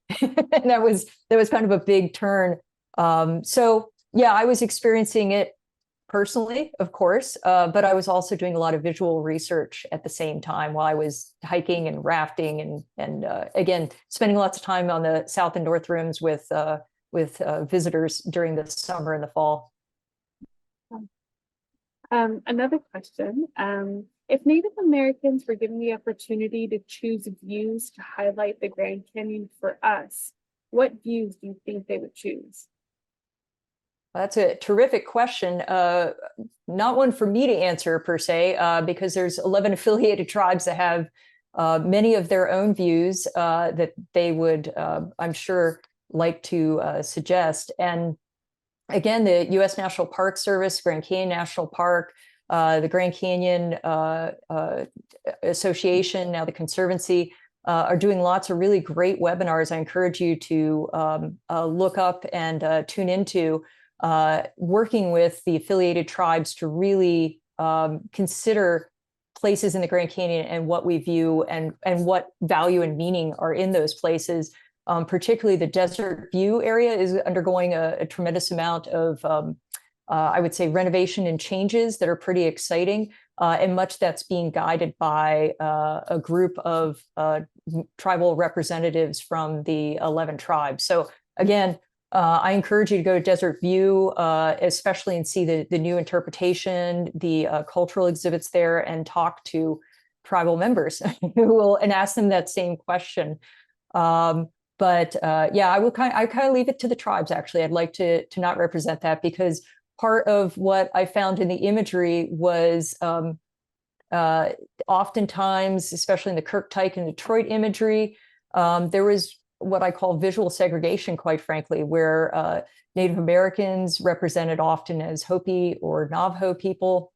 And that was kind of a big turn. So yeah, I was experiencing it personally, of course, but I was also doing a lot of visual research at the same time while I was hiking and rafting and again, spending lots of time on the South and North Rims with visitors during the summer and the fall. Another question, if Native Americans were given the opportunity to choose views to highlight the Grand Canyon for us, what views do you think they would choose? That's a terrific question. Not one for me to answer per se, because there's 11 affiliated tribes that have many of their own views that they would, I'm sure, like to suggest. And again, the U.S. National Park Service, Grand Canyon National Park, the Grand Canyon Association, now the Conservancy, are doing lots of really great webinars. I encourage you to look up and tune into, working with the affiliated tribes to really consider places in the Grand Canyon and what we view and what value and meaning are in those places. Particularly the Desert View area is undergoing a tremendous amount of, I would say, renovation and changes that are pretty exciting. And much that's being guided by a group of tribal representatives from the 11 tribes. So again, I encourage you to go to Desert View, especially and see the new interpretation, the cultural exhibits there, and talk to tribal members and ask them that same question. Yeah, I kind of leave it to the tribes. Actually, I'd like to not represent that, because part of what I found in the imagery was oftentimes, especially in the Kirktyke and Detroit imagery, there was what I call visual segregation, quite frankly, where Native Americans, represented often as Hopi or Navajo people,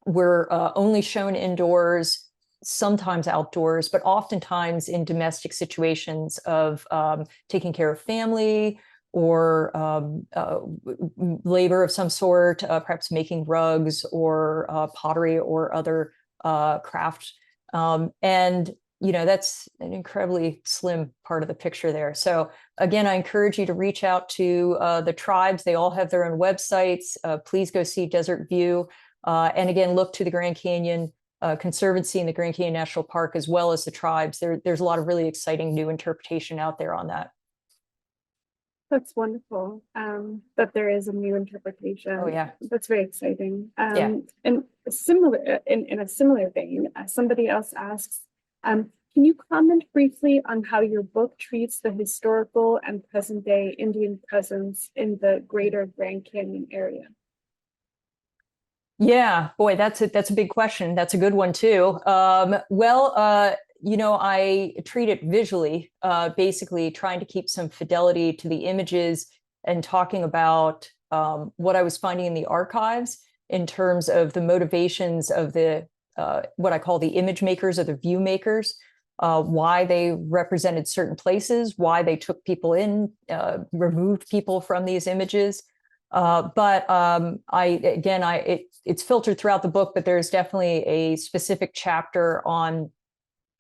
were only shown indoors, sometimes outdoors, but oftentimes in domestic situations of taking care of family or labor of some sort, perhaps making rugs or pottery or other craft. And that's an incredibly slim part of the picture there. So again, I encourage you to reach out to the tribes. They all have their own websites. Please go see Desert View. And again, look to the Grand Canyon Conservancy and the Grand Canyon National Park, as well as the tribes. There's a lot of really exciting new interpretation out there on that. That's wonderful, that there is a new interpretation. Oh, yeah. That's very exciting. Yeah. And in a similar vein, somebody else asks, can you comment briefly on how your book treats the historical and present day Indian presence in the greater Grand Canyon area? Yeah, boy, that's a big question. That's a good one too. I treat it visually, basically trying to keep some fidelity to the images and talking about what I was finding in the archives in terms of the motivations of the what I call the image makers or the view makers, why they represented certain places, why they took people in, removed people from these images. It's filtered throughout the book, but there's definitely a specific chapter on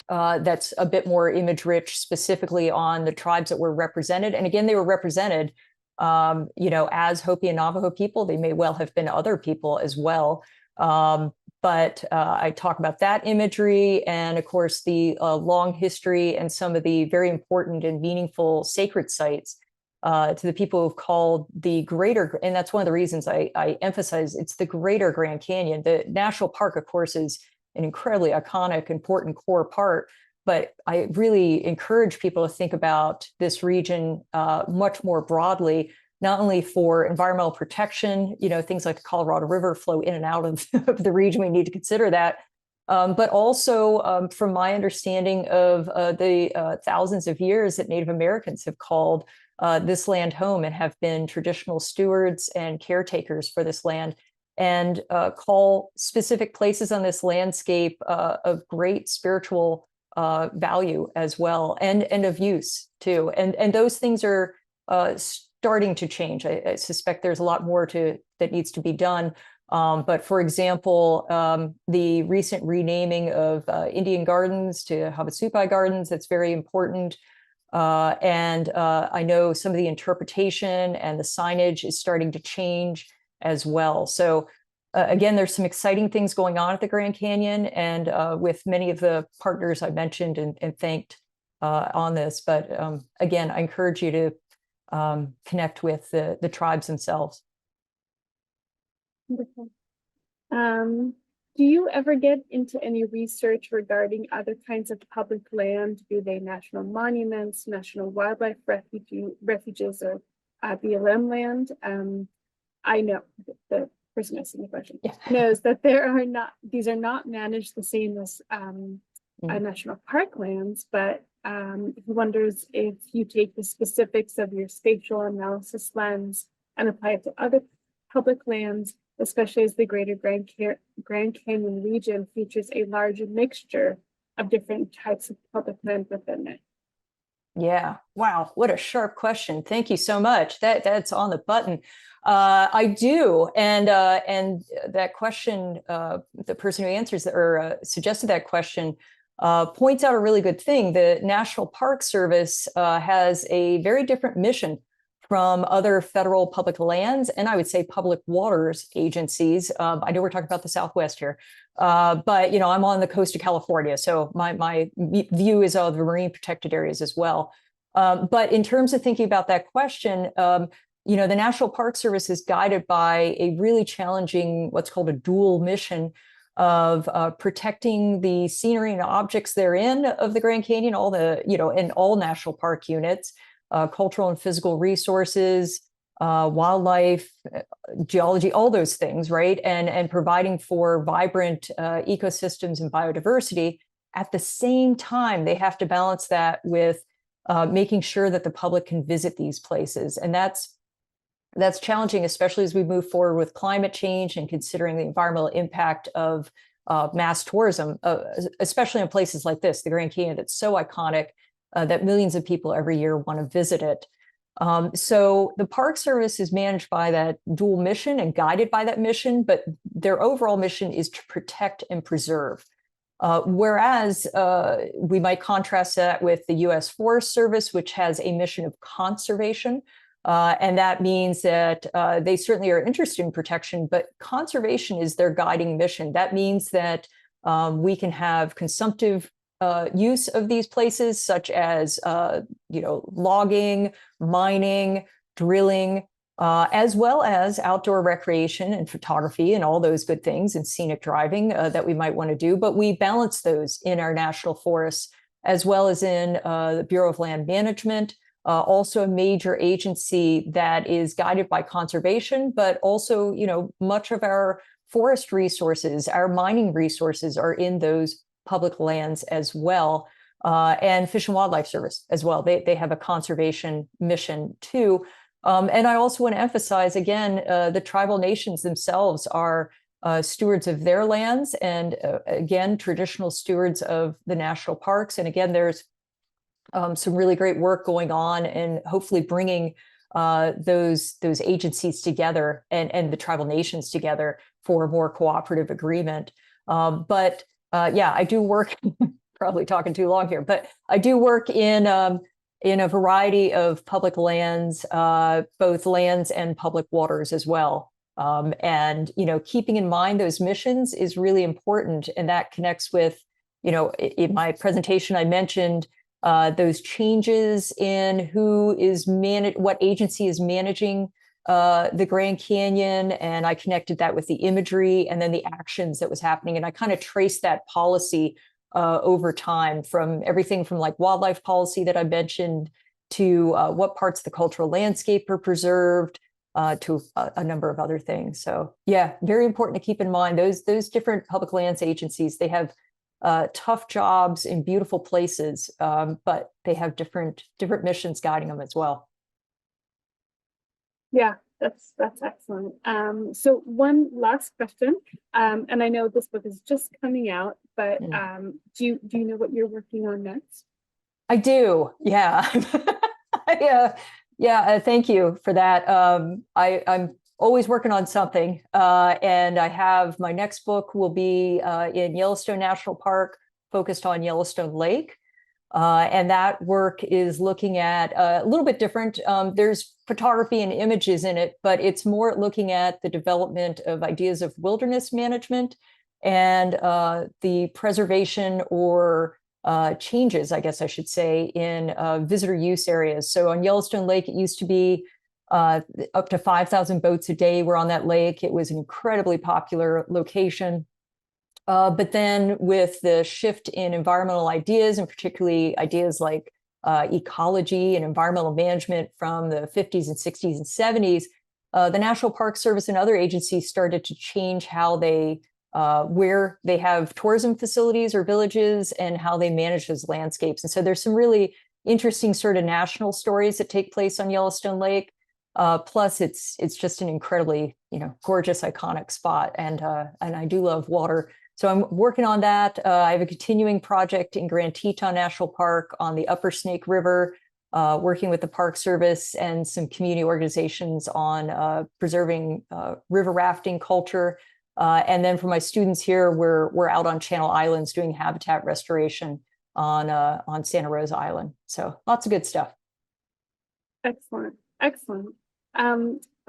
that's a bit more image rich, specifically on the tribes that were represented. And again, they were represented, as Hopi and Navajo people. They may well have been other people as well. I talk about that imagery and, of course, the long history and some of the very important and meaningful sacred sites to the people who've called the greater, and that's one of the reasons I emphasize it's the greater Grand Canyon. The national park, of course, is an incredibly iconic, important core part, but I really encourage people to think about this region much more broadly, not only for environmental protection, things like the Colorado River flow in and out of the region, we need to consider that, but also from my understanding of the thousands of years that Native Americans have called this land home and have been traditional stewards and caretakers for this land, and call specific places on this landscape of great spiritual value as well, and of use too. And those things are starting to change. I suspect there's a lot more that needs to be done. But for example, the recent renaming of Indian Gardens to Havasupai Gardens, that's very important. I know some of the interpretation and the signage is starting to change as well. So again, there's some exciting things going on at the Grand Canyon, and with many of the partners I mentioned and thanked on this. But again, I encourage you to connect with the tribes themselves. Wonderful. Do you ever get into any research regarding other kinds of public land, be they national monuments, national wildlife refuges, or BLM land? I know the person asking the question knows that these are not managed the same as national park lands, but he wonders if you take the specifics of your spatial analysis lens and apply it to other public lands, especially as the greater Grand Canyon region features a large mixture of different types of public land within it. Yeah. Wow. What a sharp question. Thank you so much. That's on the button. I do. And that question, the person who answers or suggested that question points out a really good thing. The National Park Service has a very different mission from other federal public lands, and I would say public waters agencies. I know we're talking about the Southwest here, but I'm on the coast of California, so my view is of the marine protected areas as well. But in terms of thinking about that question, the National Park Service is guided by a really challenging, what's called a dual mission, of protecting the scenery and objects therein of the Grand Canyon, all the, in all national park units, cultural and physical resources, wildlife, geology, all those things, right? And providing for vibrant ecosystems and biodiversity. At the same time, they have to balance that with making sure that the public can visit these places. And that's challenging, especially as we move forward with climate change and considering the environmental impact of mass tourism, especially in places like this, the Grand Canyon, that's so iconic that millions of people every year want to visit it. So the Park Service is managed by that dual mission and guided by that mission, but their overall mission is to protect and preserve. Whereas we might contrast that with the U.S. Forest Service, which has a mission of conservation. And that means that they certainly are interested in protection, but conservation is their guiding mission. That means that we can have consumptive use of these places, such as logging, mining, drilling, as well as outdoor recreation and photography and all those good things, and scenic driving that we might want to do. But we balance those in our national forests, as well as in the Bureau of Land Management, also a major agency that is guided by conservation, but also, much of our forest resources, our mining resources are in those public lands as well. And Fish and Wildlife Service as well. They have a conservation mission too. And I also want to emphasize, again, the tribal nations themselves are stewards of their lands, and again, traditional stewards of the national parks. And again, there's some really great work going on, and hopefully bringing those agencies together and the tribal nations together for a more cooperative agreement. But I do work, probably talking too long here, but I do work in a variety of public lands, both lands and public waters as well. And keeping in mind those missions is really important, and that connects with, in my presentation I mentioned those changes in who is what agency is managing the Grand Canyon, and I connected that with the imagery and then the actions that was happening, and I kind of traced that policy over time, from everything from like wildlife policy that I mentioned to what parts of the cultural landscape are preserved, to a number of other things. So yeah, very important to keep in mind those different public lands agencies. They have tough jobs in beautiful places, but they have different missions guiding them as well. Yeah, that's excellent. So one last question, and I know this book is just coming out, but do you know what you're working on next? I do. Yeah. Thank you for that. I'm always working on something, and I have my next book will be in Yellowstone National Park, focused on Yellowstone Lake. And that work is looking at a little bit different. There's photography and images in it, but it's more looking at the development of ideas of wilderness management and the preservation or changes, I guess I should say, in visitor use areas. So on Yellowstone Lake, it used to be up to 5,000 boats a day were on that lake. It was an incredibly popular location. But then with the shift in environmental ideas, and particularly ideas like ecology and environmental management from the 50s and 60s and 70s, the National Park Service and other agencies started to change how they, where they have tourism facilities or villages and how they manage those landscapes. And so there's some really interesting sort of national stories that take place on Yellowstone Lake. Plus, it's just an incredibly, gorgeous, iconic spot. And I do love water. So I'm working on that. I have a continuing project in Grand Teton National Park on the Upper Snake River, working with the Park Service and some community organizations on preserving river rafting culture. And then for my students here, we're out on Channel Islands doing habitat restoration on Santa Rosa Island. So lots of good stuff. Excellent.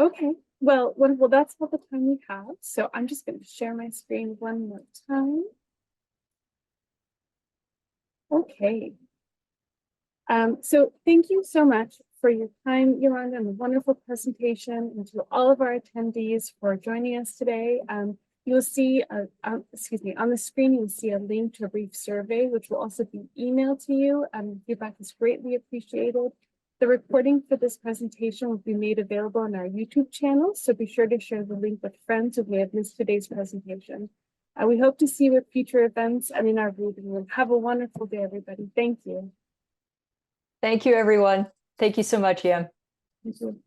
Okay. Well, that's all the time we have. So I'm just going to share my screen one more time. Okay. So thank you so much for your time, Yolonda, and the wonderful presentation, and to all of our attendees for joining us today. You'll see, excuse me, on the screen, you'll see a link to a brief survey, which will also be emailed to you. Feedback is greatly appreciated. The recording for this presentation will be made available on our YouTube channel, so be sure to share the link with friends who may have missed today's presentation. We hope to see you at future events and in our reading room. Have a wonderful day, everybody. Thank you. Thank you, everyone. Thank you so much, Yam. Thank you.